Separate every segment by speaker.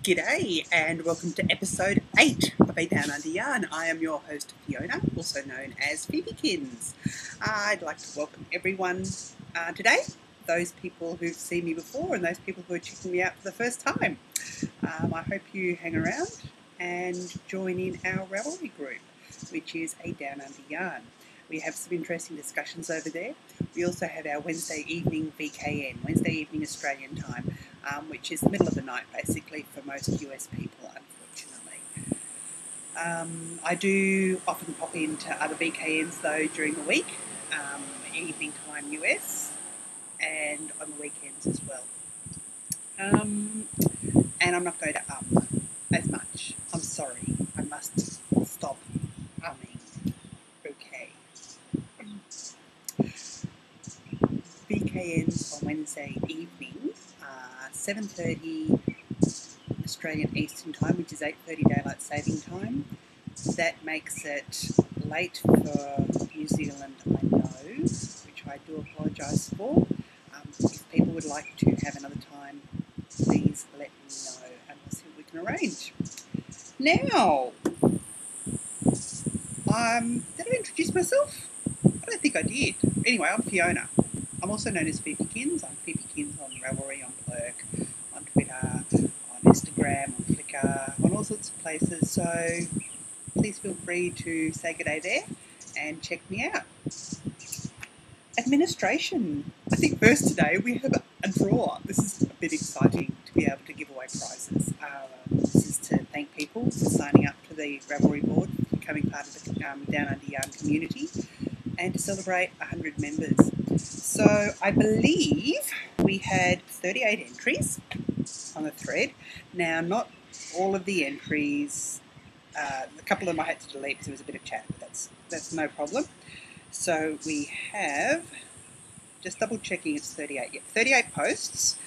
Speaker 1: G'day and welcome to episode 8 of A Down Under Yarn. I am your host Fiona, also known as Phoebekins. I'd like to welcome everyone today, those people who've seen me before and those people who are checking me out for the first time. I hope you hang around and join in our Ravelry group, which is A Down Under Yarn. We have some interesting discussions over there. We also have our Wednesday evening VKN, Wednesday evening Australian time, which is the middle of the night basically for most US people, unfortunately. I do often pop into other VKNs though during the week, evening time US, and on the weekends as well. And I'm not going to as much. I'm sorry, I must stop umming. Okay. VKNs on Wednesday evening are 7:30 Australian Eastern Time, which is 8:30 Daylight Saving Time. That makes it late for New Zealand, I know, which I do apologise for. If people would like to have another time, please let me know and we'll see what we can arrange. Now, did I introduce myself? I don't think I did. Anyway, I'm Fiona. I'm also known as Phoebekins. I'm Phoebekins on Ravelry, on Plurk, on Twitter, on Instagram, on Flickr, on all sorts of places. So please feel free to say good day there and check me out. Administration. I think first today we have a draw. This is a bit exciting to be able to give away prizes. This is to thank people for signing up to the Ravelry board, becoming part of the Down Under Yarn community, and to celebrate 100 members. So I believe we had 38 entries on the thread. Now, not all of the entries, a couple of them I had to delete because there was a bit of chat, but that's no problem. So we have, just double checking it's 38, yeah, 38 posts.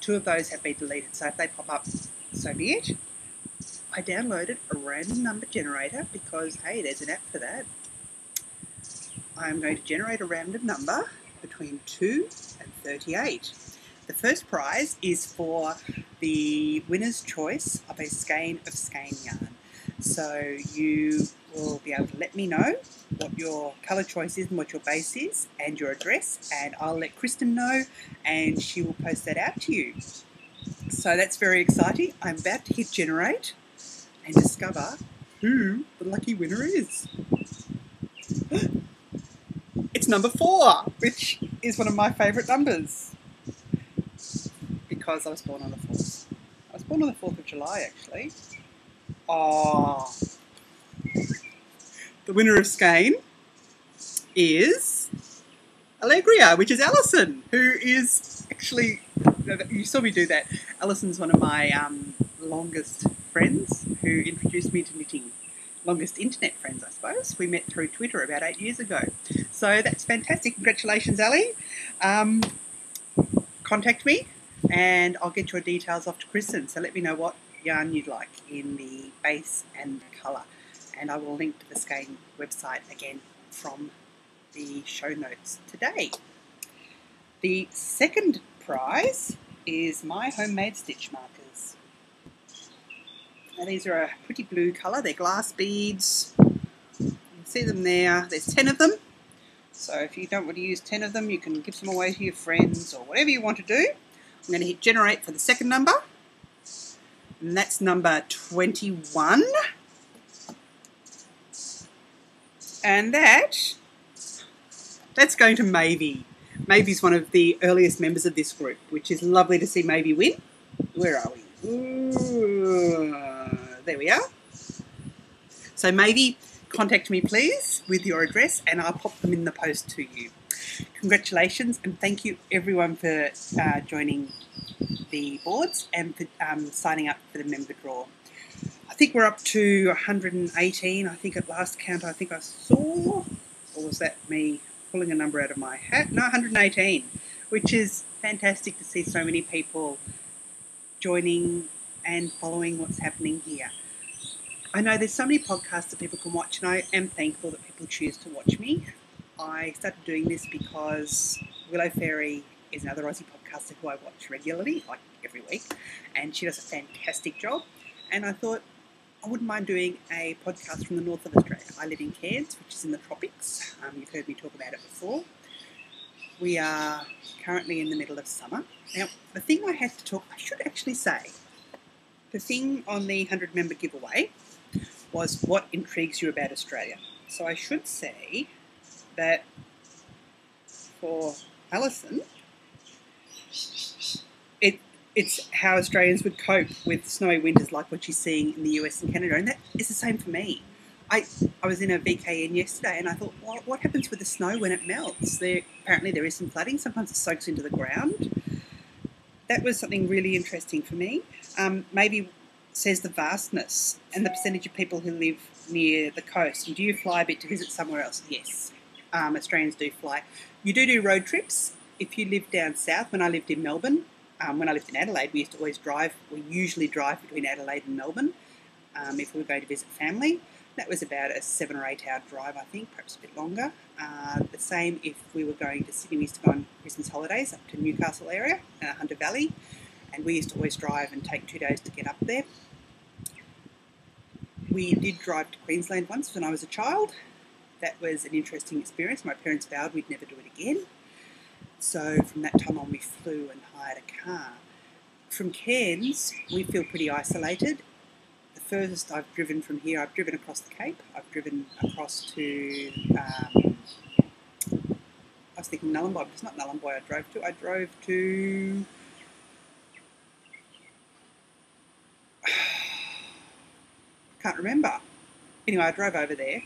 Speaker 1: 2 of those have been deleted, so if they pop up, so be it. I downloaded a random number generator because, hey, there's an app for that. I'm going to generate a random number between 2 and 38. The first prize is for the winner's choice of a skein of skein yarn. So you will be able to let me know what your colour choice is and what your base is and your address, and I'll let Kristen know and she will post that out to you. So that's very exciting. I'm about to hit generate and discover who the lucky winner is. It's number 4, which is one of my favourite numbers because I was born on the 4th. I was born on the 4th of July, actually. Oh, the winner of skein is Allegria, which is Alison, who is actually, you saw me do that. Alison's one of my longest friends who introduced me to knitting. Longest internet friends, I suppose. We met through Twitter about 8 years ago. So that's fantastic. Congratulations, Ali. Contact me and I'll get your details off to Kristen. So let me know what yarn you'd like in the base and the colour. And I will link to the skein website again from the show notes today. The second prize is my homemade stitch markers. Now these are a pretty blue colour. They're glass beads. You can see them there. There's 10 of them. So if you don't want to use 10 of them, you can give some away to your friends or whatever you want to do. I'm going to hit generate for the second number. And that's number 21. And that's going to Mavie. Mavie's one of the earliest members of this group, which is lovely to see Mavie win. Where are we? Ooh, there we are. So Mavie, contact me please with your address and I'll pop them in the post to you. Congratulations and thank you everyone for joining the boards and for signing up for the member draw. I think we're up to 118. I think at last count I think I saw, or was that me pulling a number out of my hat? No, 118, which is fantastic to see so many people joining and following what's happening here. I know there's so many podcasts that people can watch and I am thankful that people choose to watch me. I started doing this because Willow Fairy is another Aussie podcast podcaster who I watch regularly, like every week, and she does a fantastic job. And I thought I wouldn't mind doing a podcast from the north of Australia. I live in Cairns, which is in the tropics. You've heard me talk about it before. We are currently in the middle of summer. Now, the thing I should actually say, the thing on the 100-member giveaway was what intrigues you about Australia. So I should say that for Alison, it's how Australians would cope with snowy winters like what she's seeing in the US and Canada, and that is the same for me. I was in a VKN yesterday and I thought, well, what happens with the snow when it melts? Apparently there is some flooding, sometimes it soaks into the ground. That was something really interesting for me. Maybe says the vastness and the percentage of people who live near the coast. And do you fly a bit to visit somewhere else? Yes, Australians do fly. You do road trips. If you live down south, when I lived in Melbourne, when I lived in Adelaide, we usually drive between Adelaide and Melbourne if we were going to visit family. That was about a 7 or 8 hour drive, I think, perhaps a bit longer. The same if we were going to Sydney. We used to go on Christmas holidays up to Newcastle area, Hunter Valley, and we used to always drive and take 2 days to get up there. We did drive to Queensland once when I was a child. That was an interesting experience. My parents vowed we'd never do it again. So from that time on, we flew and hired a car. From Cairns, we feel pretty isolated. The furthest I've driven from here, I've driven across the Cape. I've driven across to, I was thinking Nullarbor, but it's not Nullarbor I drove to. I drove to, I can't remember. Anyway, I drove over there.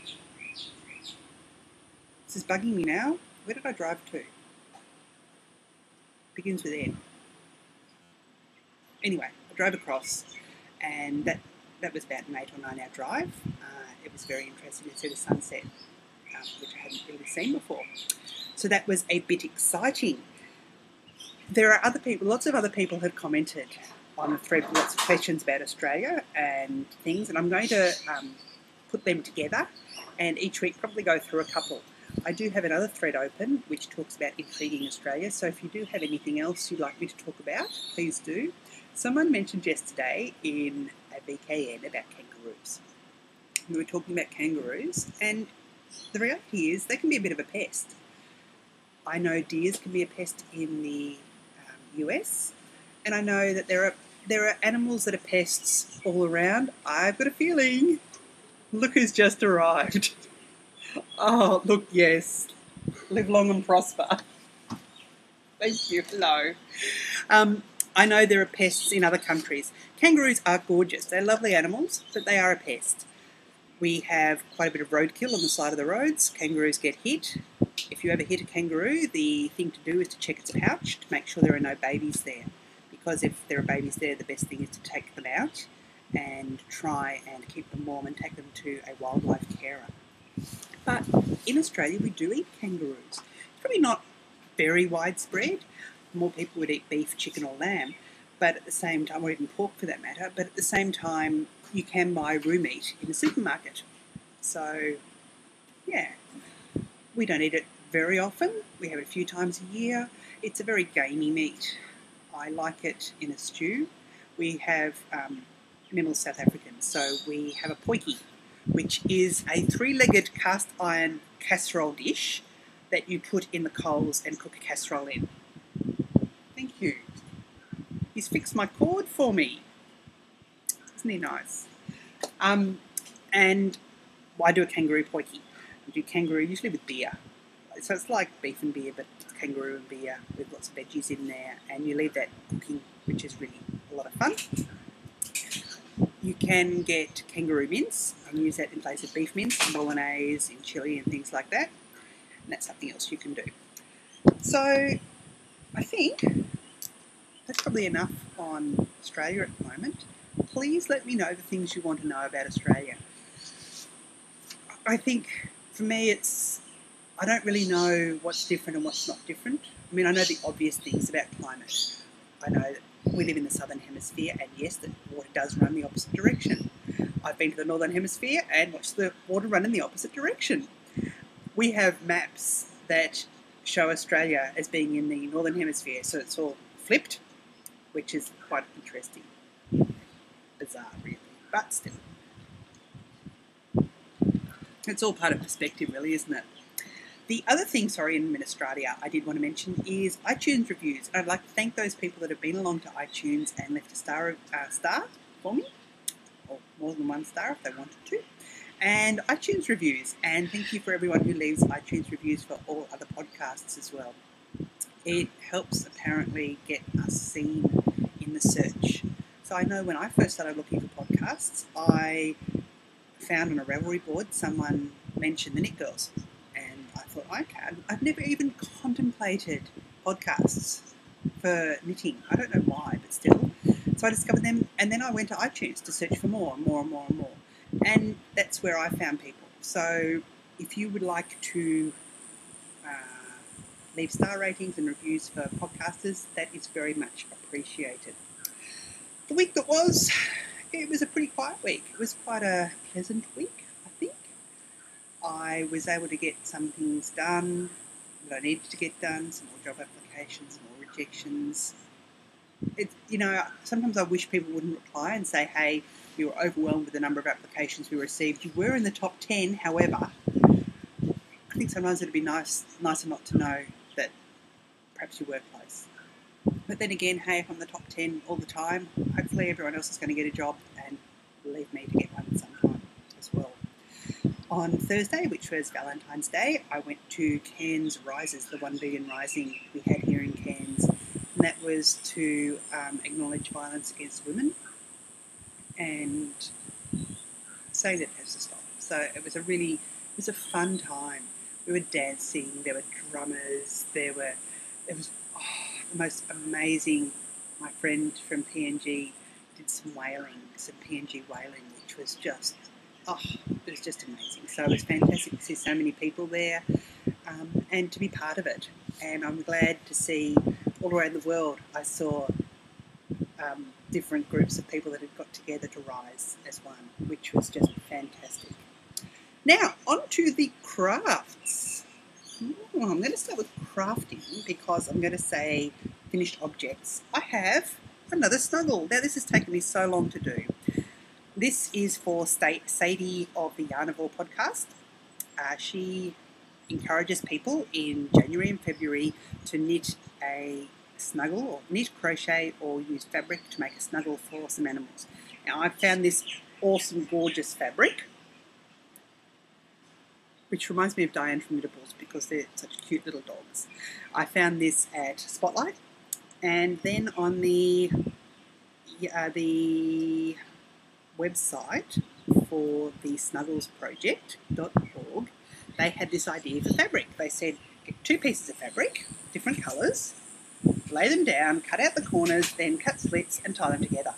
Speaker 1: This is bugging me now. Where did I drive to? Begins with N. Anyway, I drove across, and that was about an 8 or 9 hour drive. It was very interesting to see the sunset, which I hadn't really seen before. So that was a bit exciting. There are lots of other people have commented on the thread with lots of questions about Australia and things, and I'm going to put them together and each week probably go through a couple. I do have another thread open which talks about intriguing Australia, so if you do have anything else you'd like me to talk about, please do. Someone mentioned yesterday in a VKN about kangaroos. We were talking about kangaroos, and the reality is they can be a bit of a pest. I know deers can be a pest in the US, and I know that there are animals that are pests all around. I've got a feeling. Look who's just arrived. Oh, look, yes. Live long and prosper. Thank you. Hello. I know there are pests in other countries. Kangaroos are gorgeous. They're lovely animals, but they are a pest. We have quite a bit of roadkill on the side of the roads. Kangaroos get hit. If you ever hit a kangaroo, the thing to do is to check its pouch to make sure there are no babies there. Because if there are babies there, the best thing is to take them out and try and keep them warm and take them to a wildlife carer. But in Australia, we do eat kangaroos. It's probably not very widespread. More people would eat beef, chicken or lamb, but at the same time, or even pork for that matter, but at the same time, you can buy roux meat in the supermarket. So, yeah, we don't eat it very often. We have it a few times a year. It's a very gamey meat. I like it in a stew. We have, Middle South African, so we have a poiki, which is a 3-legged cast iron casserole dish that you put in the coals and cook a casserole in. Thank you. He's fixed my cord for me. Isn't he nice? And I do a kangaroo poiki. I do kangaroo usually with beer. So it's like beef and beer, but it's kangaroo and beer with lots of veggies in there. And you leave that cooking, which is really a lot of fun. You can get kangaroo mince and use that in place of beef mince in bolognese, in chili and things like that. And that's something else you can do. So I think that's probably enough on Australia at the moment. Please let me know the things you want to know about Australia. I think for me I don't really know what's different and what's not different. I mean, I know the obvious things about climate. I know that we live in the southern hemisphere, and yes, the water does run the opposite direction. I've been to the northern hemisphere and watched the water run in the opposite direction. We have maps that show Australia as being in the northern hemisphere, so it's all flipped, which is quite interesting. Bizarre, really, but still. It's all part of perspective, really, isn't it? The other thing, in Australia, I did want to mention is iTunes reviews. I'd like to thank those people that have been along to iTunes and left a star for me, or more than one star if they wanted to, and iTunes reviews. And thank you for everyone who leaves iTunes reviews for all other podcasts as well. It helps apparently get us seen in the search. So I know when I first started looking for podcasts, I found on a Ravelry board someone mentioned the Knit Girls. And I thought, okay, I've never even contemplated podcasts for knitting. I don't know why, but still. So I discovered them, and then I went to iTunes to search for more and more and more and more. And that's where I found people. So if you would like to leave star ratings and reviews for podcasters, that is very much appreciated. The week that was, it was a pretty quiet week. It was quite a pleasant week, I think. I was able to get some things done that I needed to get done, some more job applications, some more rejections. Sometimes I wish people wouldn't reply and say, hey, you were overwhelmed with the number of applications we received. You were in the top 10, however, I think sometimes it'd be nicer not to know that perhaps you were close. But then again, hey, if I'm the top 10 all the time, hopefully everyone else is going to get a job and leave me to get one sometime as well. On Thursday, which was Valentine's Day, I went to Cairns Rises, the 1 billion rising we had here in Cairns. And that was to acknowledge violence against women and saying that it has to stop. So it was a fun time. We were dancing, there were drummers, it was the most amazing. My friend from PNG did some PNG whaling, which was just, it was just amazing. So it was fantastic to see so many people there and to be part of it. And I'm glad to see all around the world, I saw different groups of people that had got together to rise as one, which was just fantastic. Now, on to the crafts. I'm going to start with crafting because I'm going to say finished objects. I have another snuggle. Now, this has taken me so long to do. This is for Sadie of the Yarnivore podcast. She encourages people in January and February to knit a snuggle, or knit, crochet, or use fabric to make a snuggle for some animals. Now, I found this awesome, gorgeous fabric, which reminds me of Diane from Knittables because they're such cute little dogs. I found this at Spotlight, and then on the website for the snugglesproject.org, they had this idea for fabric. They said, get 2 pieces of fabric, different colours, lay them down, cut out the corners, then cut slits and tie them together.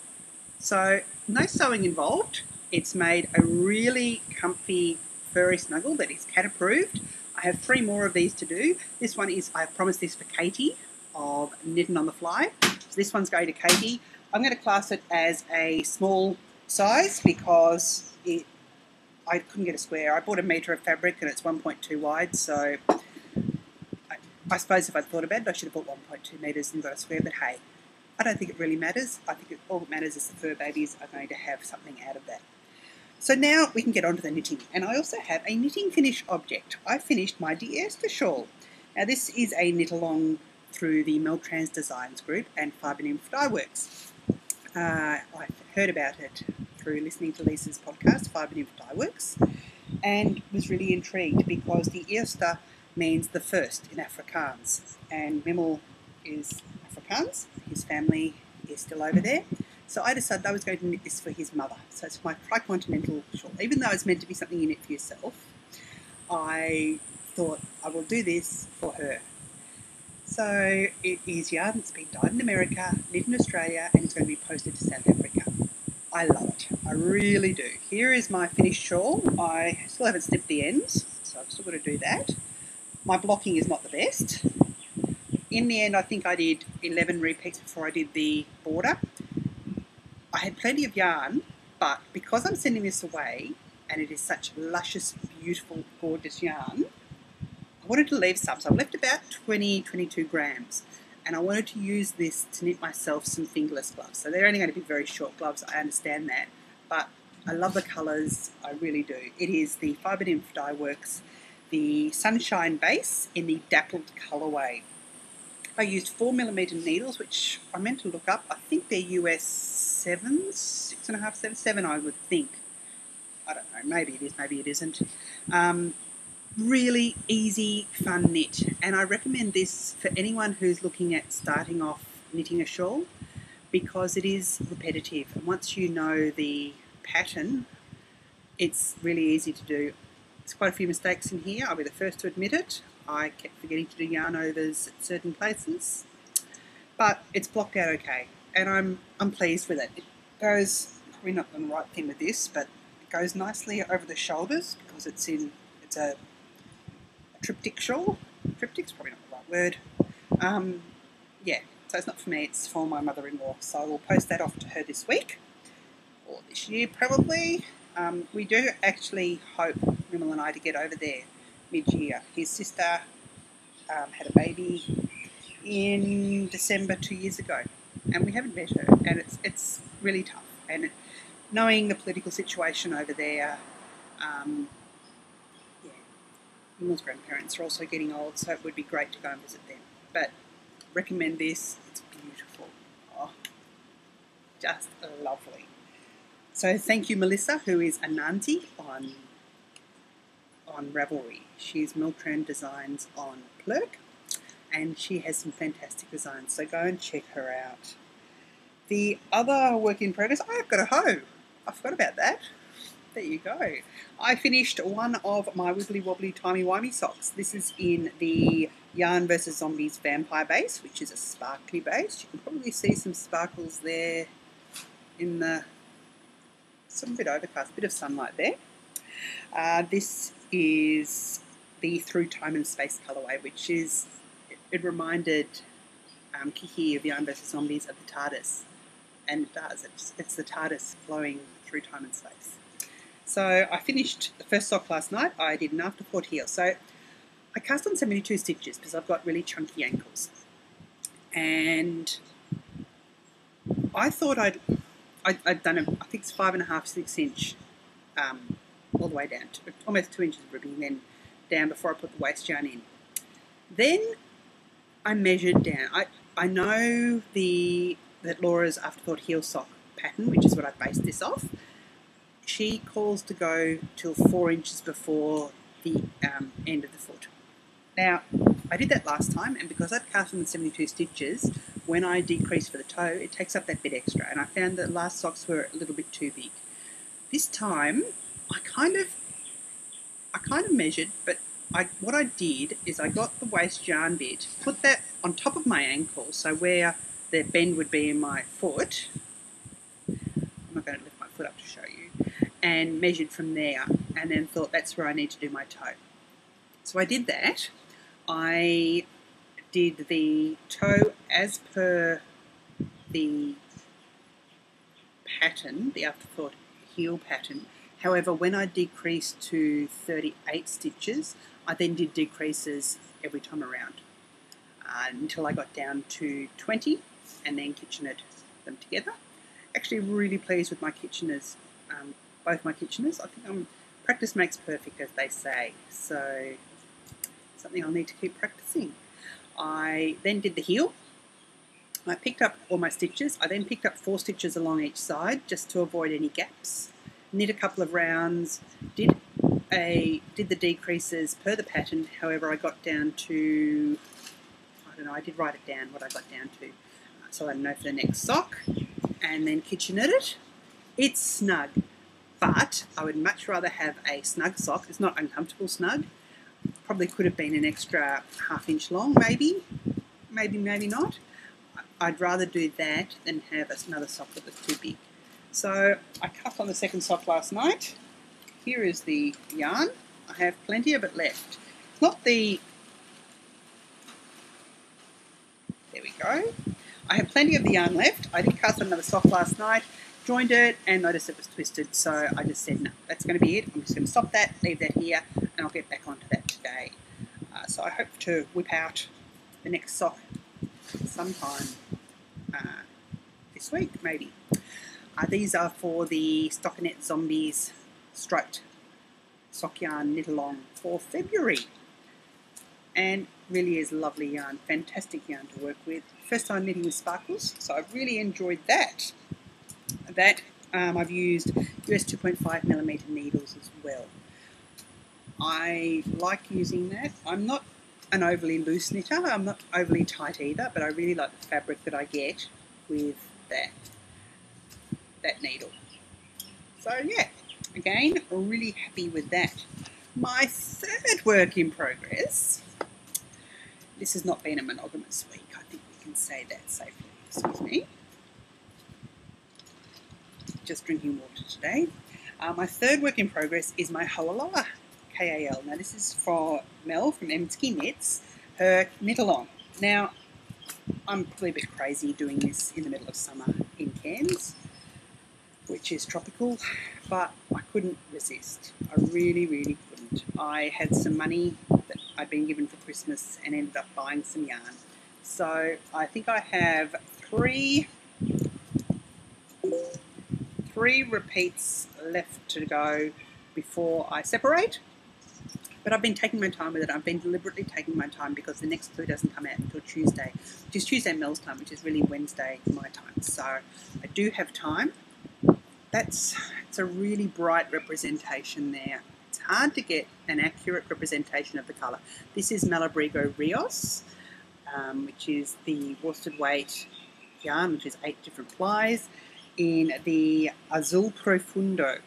Speaker 1: So no sewing involved. It's made a really comfy furry snuggle that is cat approved. I have 3 more of these to do. This one is, I've promised this for Katie of Knitting on the Fly. So this one's going to Katie. I'm going to class it as a small size because I couldn't get a square. I bought a metre of fabric and it's 1.2 wide, so I suppose if I'd thought about it, I should have bought 1.2 metres and got a square, but hey, I don't think it really matters. I think all that matters is the fur babies are going to have something out of that. So now we can get on to the knitting. And I also have a knitting finish object. I finished my de-Esther shawl. Now this is a knit along through the Meltrans Designs group and Fibre Nymph Dye Works. I heard about it through listening to Lisa's podcast, Fibre Nymph Dye Works, and was really intrigued because the Easter means the first in Afrikaans, and Mimmel is Afrikaans. His family is still over there. So I decided I was going to knit this for his mother. So it's my tricontinental shawl. Even though it's meant to be something you knit for yourself, I thought I will do this for her. So it is yarn that's been dyed in America, knit in Australia, and it's going to be posted to South Africa. I love it. I really do. Here is my finished shawl. I still haven't snipped the ends, so I've still got to do that. My blocking is not the best. In the end, I think I did 11 repeats before I did the border. I had plenty of yarn, but because I'm sending this away, and it is such luscious, beautiful, gorgeous yarn, I wanted to leave some. So I've left about 22 grams. and I wanted to use this to knit myself some fingerless gloves. So they're only going to be very short gloves, I understand that, but I love the colours, I really do. It is the Fibre Nymph Dye Works, the Sunshine Base in the Dappled colourway. I used 4mm needles, which I meant to look up. I think they're US 7s, 6.5, 7, I would think. I don't know, maybe it is, maybe it isn't. Really easy, fun knit, and I recommend this for anyone who's looking at starting off knitting a shawl, because it is repetitive, and once you know the pattern, it's really easy to do. There's quite a few mistakes in here, I'll be the first to admit it. I kept forgetting to do yarn overs at certain places, but it's blocked out okay, and I'm pleased with it. It goes, probably not the right thing with this, but it goes nicely over the shoulders because it's a triptych shawl. Triptych's probably not the right word. Yeah, so it's not for me, it's for my mother-in-law. So I will post that off to her this week, or this year probably. We do actually hope, Rimmel and I, to get over there mid-year. His sister had a baby in December 2 years ago, and we haven't met her, and it's really tough. And knowing the political situation over there, Rimmel's grandparents are also getting old, so it would be great to go and visit them. But recommend this, it's beautiful. Oh, just lovely. So thank you, Melissa, who is a Nancy on Ravelry. She's Miltran Designs on Plurk, and she has some fantastic designs, so go and check her out. The other work in progress, I've got a hoe. I forgot about that. There you go. I finished one of my Wibbly Wobbly Timey Wimey socks. This is in the Yarn vs Zombies Vampire base, which is a sparkly base. You can probably see some sparkles there in the, some bit overcast, bit of sunlight there. This is the Through Time and Space colourway, which is, it reminded Kiki of Yarn vs Zombies of the TARDIS. And it does, it's the TARDIS flowing through time and space. So I finished the first sock last night. I did an afterthought heel. So I cast on 72 stitches because I've got really chunky ankles. And I thought I'd done I think it's 5.5, 6 inch all the way down to almost 2 inches of ribbing, then down before I put the waist yarn in. Then I measured down. I know that Laura's afterthought heel sock pattern, which is what I based this off, she calls to go till 4 inches before the end of the foot. Now, I did that last time, and because I'd cast on the 72 stitches, when I decrease for the toe, it takes up that bit extra, and I found that last socks were a little bit too big. This time, I kind of measured, but what I did is I got the waist yarn bit, put that on top of my ankle, so where the bend would be in my foot. I'm not going to lift my foot up to show you, and measured from there, and then thought that's where I need to do my toe. So I did that. I did the toe as per the pattern, the afterthought heel pattern. However, when I decreased to 38 stitches, I then did decreases every time around until I got down to 20, and then kitchenered them together. Actually really pleased with my kitcheners, both my kitcheners. I think practice makes perfect, as they say, so something I'll need to keep practicing. I then did the heel. I picked up all my stitches. I then picked up 4 stitches along each side just to avoid any gaps. Knit a couple of rounds, did the decreases per the pattern. However, I got down to, I don't know, I did write it down what I got down to, so I know for the next sock, and then kitchenered it. It's snug, but I would much rather have a snug sock. It's not uncomfortable snug. Probably could have been an extra ½ inch long, maybe not. I'd rather do that than have another sock that was too big. So I cut on the second sock last night. Here is the yarn. I have plenty of it left. Not the... There we go. I have plenty of the yarn left. I did cast another sock last night, joined it, and noticed it was twisted, so I just said, no, that's going to be it. I'm just going to stop that, leave that here, and I'll get back onto that today. So I hope to whip out the next sock sometime this week, maybe. These are for the Stockinette Zombies striped sock yarn knit along for February, and really is lovely yarn, fantastic yarn to work with. First time knitting with sparkles, so I've really enjoyed that. I've used US 2.5mm needles as well. I like using that. I'm not an overly loose knitter, I'm not overly tight either, but I really like the fabric that I get with that needle. So yeah, again, really happy with that. My third work in progress, this has not been a monogamous week, I think we can say that safely. Excuse me. Just drinking water today. My third work in progress is my Hoaloa KAL. Now this is for Mel from Emsky Knits, her knit along. Now I'm probably a bit crazy doing this in the middle of summer in Cairns, which is tropical, but I couldn't resist. I really couldn't. I had some money that I'd been given for Christmas and ended up buying some yarn. So I think I have three repeats left to go before I separate. But I've been taking my time with it. I've been deliberately taking my time because the next clue doesn't come out until Tuesday, which is Tuesday Mel's time, which is really Wednesday my time. So I do have time. It's a really bright representation there. It's hard to get an accurate representation of the colour. This is Malabrigo Rios, which is the worsted weight yarn, which is 8 different plies, in the Azul Profundo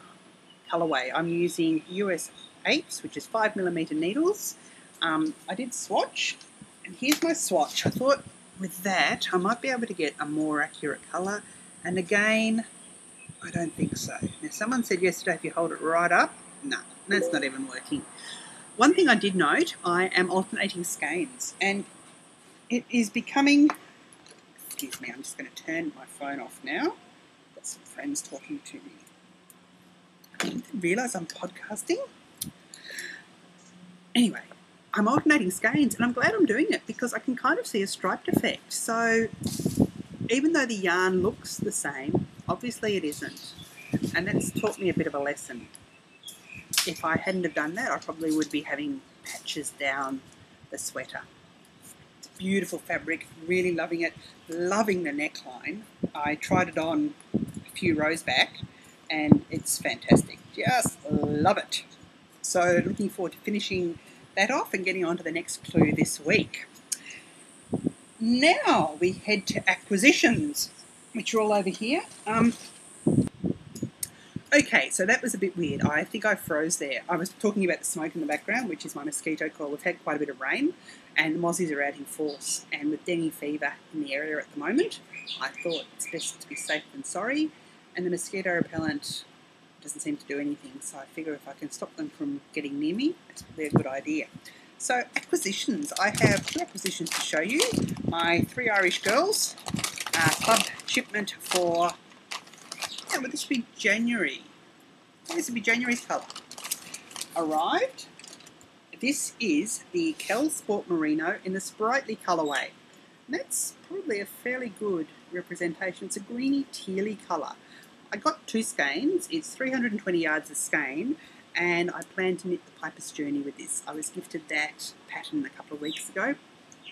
Speaker 1: colourway. I'm using US 8s, which is 5mm needles. I did swatch, and here's my swatch. I thought with that I might be able to get a more accurate colour, and again, I don't think so. Now, someone said yesterday if you hold it right up, no, that's not even working. One thing I did note, I am alternating skeins, and it is becoming, excuse me, I'm just going to turn my phone off now. Got some friends talking to me. I didn't realise I'm podcasting. Anyway, I'm alternating skeins, and I'm glad I'm doing it because I can kind of see a striped effect. So even though the yarn looks the same, obviously it isn't. And that's taught me a bit of a lesson. If I hadn't have done that, I probably would be having patches down the sweater. It's beautiful fabric, really loving it, loving the neckline. I tried it on a few rows back, and it's fantastic. Just love it. So looking forward to finishing that off and getting on to the next clue this week. Now we head to acquisitions, which are all over here. Okay, so that was a bit weird. I think I froze there. I was talking about the smoke in the background, which is my mosquito coil. We've had quite a bit of rain, and the mozzies are out in force. And with dengue fever in the area at the moment, I thought it's best to be safe than sorry. And the mosquito repellent doesn't seem to do anything, so I figure if I can stop them from getting near me, it's probably a good idea. So acquisitions, I have 2 acquisitions to show you. My 3 Irish Girls club shipment for, would this be January? This would be January's colour. Arrived. This is the Kel Sport Merino in the Sprightly colourway. And that's probably a fairly good representation. It's a greeny tealy colour. I got 2 skeins. It's 320 yards a skein, and I plan to knit the Piper's Journey with this. I was gifted that pattern a couple of weeks ago,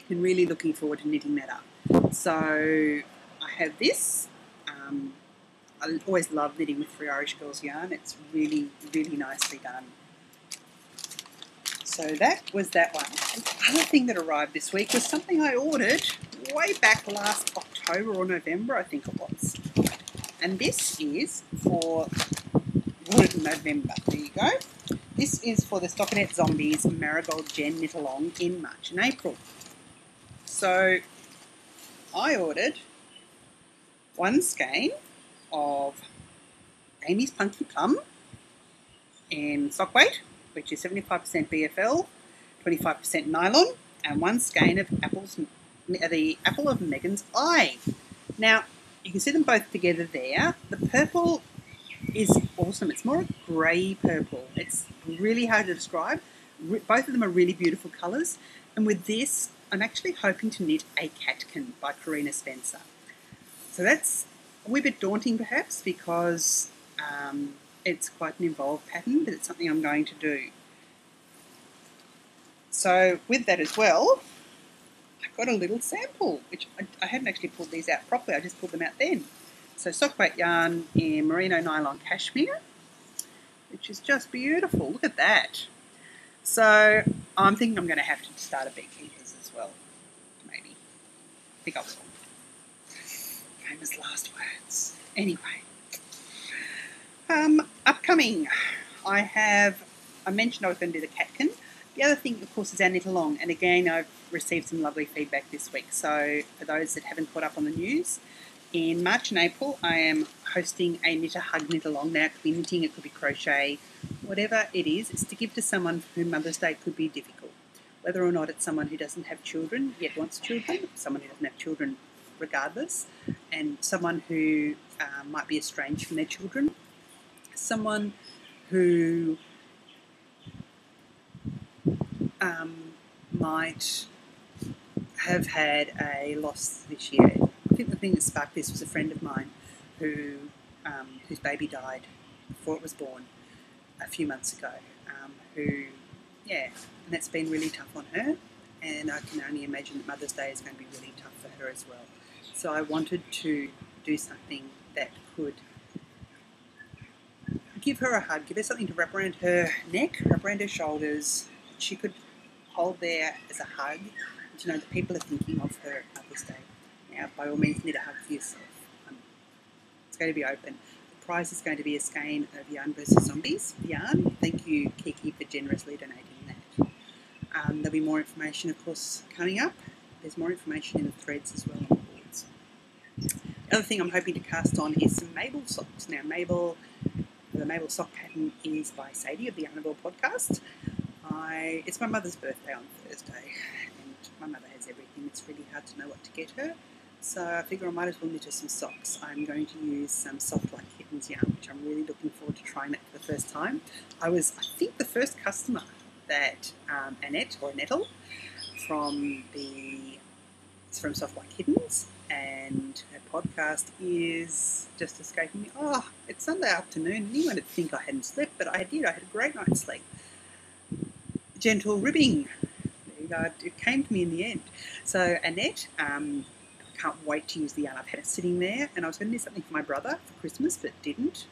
Speaker 1: and really looking forward to knitting that up. So I have this. I always love knitting with 3 Irish Girls yarn. It's really nicely done. So that was that one. And the other thing that arrived this week was something I ordered way back last October or November, I think it was. And this is for November. There you go. This is for the Stockinette Zombies Marigold Gen Knit Along in March and April. So I ordered 1 skein of Amy's Punky Plum in sock weight, which is 75% BFL, 25% nylon, and 1 skein of the Apple of Megan's Eye. Now, you can see them both together there. The purple is awesome. It's more a grey purple. It's really hard to describe. Both of them are really beautiful colours. And with this, I'm actually hoping to knit a catkin by Karina Spencer. So that's a wee bit daunting perhaps because it's quite an involved pattern, but it's something I'm going to do. So with that as well, I've got a little sample, which I hadn't actually pulled these out properly, I just pulled them out then. So sock weight yarn in merino nylon cashmere, which is just beautiful. Look at that. So I'm thinking I'm going to have to start a beekeepers as well, maybe. I think I will. Famous last words. Anyway, upcoming, I mentioned I was going to do the catkin. The other thing, of course, is our knit along, and again, I've received some lovely feedback this week. So for those that haven't caught up on the news, in March and April, I am hosting a knit a hug knit along. Now, it could be knitting, it could be crochet, whatever it is. It's to give to someone for whom Mother's Day could be difficult. Whether or not it's someone who doesn't have children yet wants children, someone who doesn't have children regardless, and someone who might be estranged from their children, someone who might have had a loss this year. I think the thing that sparked this was a friend of mine who whose baby died before it was born a few months ago, and that's been really tough on her, and I can only imagine that Mother's Day is going to be really tough for her as well. So I wanted to do something that could give her a hug, give her something to wrap around her neck, wrap around her shoulders, that she could hold there as a hug, and to know that people are thinking of her at Mother's Day. Now, by all means, knit a hug for yourself. It's going to be open. The prize is going to be a skein of Yarn vs Zombies yarn. Thank you, Kiki, for generously donating that. There'll be more information, of course, coming up. There's more information in the threads as well on the boards. The other thing I'm hoping to cast on is some Mabel socks. Now, the Mabel sock pattern is by Sadie of the Yarnable podcast. It's my mother's birthday on Thursday, and my mother has everything. It's really hard to know what to get her, so I figure I might as well knit her some socks. I'm going to use some Soft Like Kittens yarn, which I'm really looking forward to trying that for the first time. I think, the first customer that Annette, or Nettle, from Soft Like Kittens, and her podcast is just escaping me. Oh, it's Sunday afternoon. Anyone would think I hadn't slept, but I did. I had a great night's sleep. Gentle Ribbing. There you go. It came to me in the end. So Annette, I can't wait to use the yarn. I've had it sitting there, and I was going to do something for my brother for Christmas, but didn't.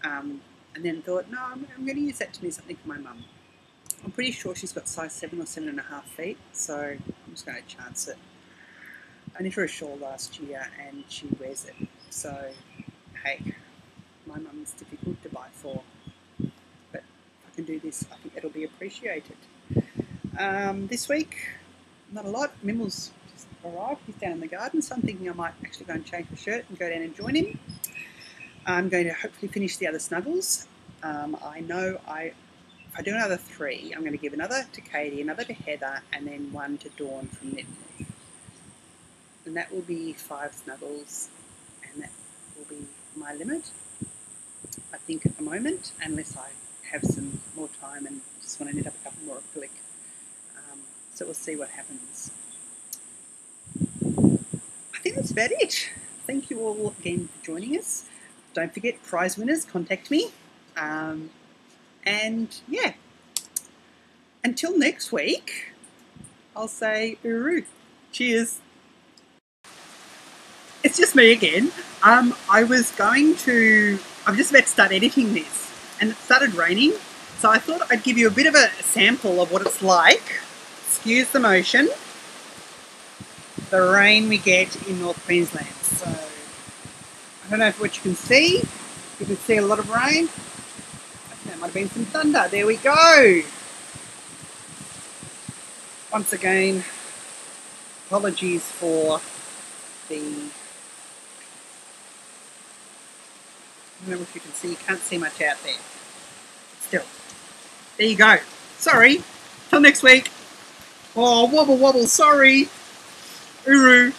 Speaker 1: And then thought, no, I'm going to use that to do something for my mum. I'm pretty sure she's got size 7 or 7.5 feet, so I'm just going to chance it. I knit her a shawl last year, and she wears it. So, hey, my mum is difficult to buy for, but if I can do this, I think it'll be appreciated. This week, not a lot. Mimmels just arrived. He's down in the garden, so I'm thinking I might actually go and change my shirt and go down and join him. I'm going to hopefully finish the other snuggles. I know if I do another 3, I'm going to give another to Katie, another to Heather, and then one to Dawn from Knitmove. And that will be 5 snuggles, and that will be my limit, I think, at the moment, unless I have some more time and just want to knit up a couple more acrylic. So we'll see what happens. I think that's about it. Thank you all again for joining us. Don't forget, prize winners, contact me. And yeah, until next week, I'll say uru. Cheers. It's just me again. I'm just about to start editing this, and it started raining, so I thought I'd give you a bit of a sample of what it's like. Excuse the motion. The rain we get in North Queensland. So I don't know what you can see. You can see a lot of rain. I think that might have been some thunder. There we go. Once again, apologies for the... I don't know if you can see. You can't see much out there. Still. There you go. Sorry. Till next week. Oh, wobble wobble. Sorry. Uru.